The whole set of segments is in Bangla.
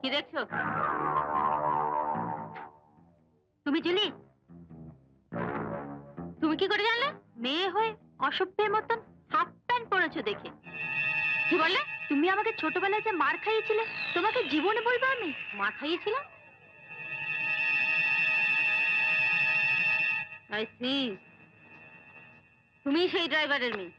কি দেখছো? তুমি জুলি, তুমি কি করে জানলে? মেয়ে হয়ে অসভ্যের মতন হাফ প্যান্ট পরেছো দেখে। কি বললে? তুমি আমাকে ছোটবেলায় যে মার খাইয়েছিলে, তোমাকে জীবনে বলবো আমি মার খাইয়েছিলাম? আই সি, তুমি সেই ড্রাইভারের মেয়ে।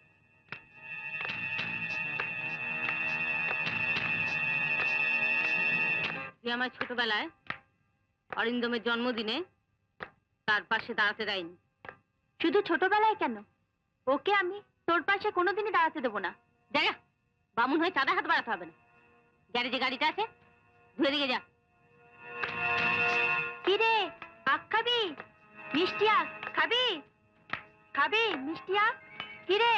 যে আমার ছোটবেলায় অরিন্দমের জন্মদিনে তার পাশে দাঁড়াতে দেয়নি। শুধু ছোটবেলায় কেন, ওকে আমি তোর পাশে কোনোদিনই দাঁড়াতে দেবো না। জায়গা বামুন হয়ে চাঁদা হাত বাড়াতে হবে না। গ্যারেজে গাড়িটা আছে, ধুয়ে দিকে যা। কি রে, আখ খাবি? মিষ্টি আখ খাবি? খাবি মিষ্টি আখ? কি রে,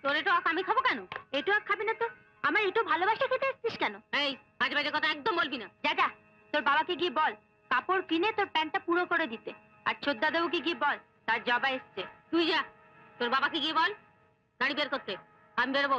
তোর এটো আখ আমি খাবো কেন? এটো আখ খাবি না তো আমার এটো ভালোবাসা খেতে এসছিস কেন? এই বাজে বাজে কথা একদম বলবি না। যা যা, তোর বাবাকে গিয়ে বল কাপড় কিনে তোর প্যান্টটা পুরো করে দিতে। আর ছোদ্দা দেবুকে গিয়ে বল তার জবা এসছে। তুই যা, তোর বাবাকে গিয়ে বল গাড়ি বের করতে। আমি বেরোবো।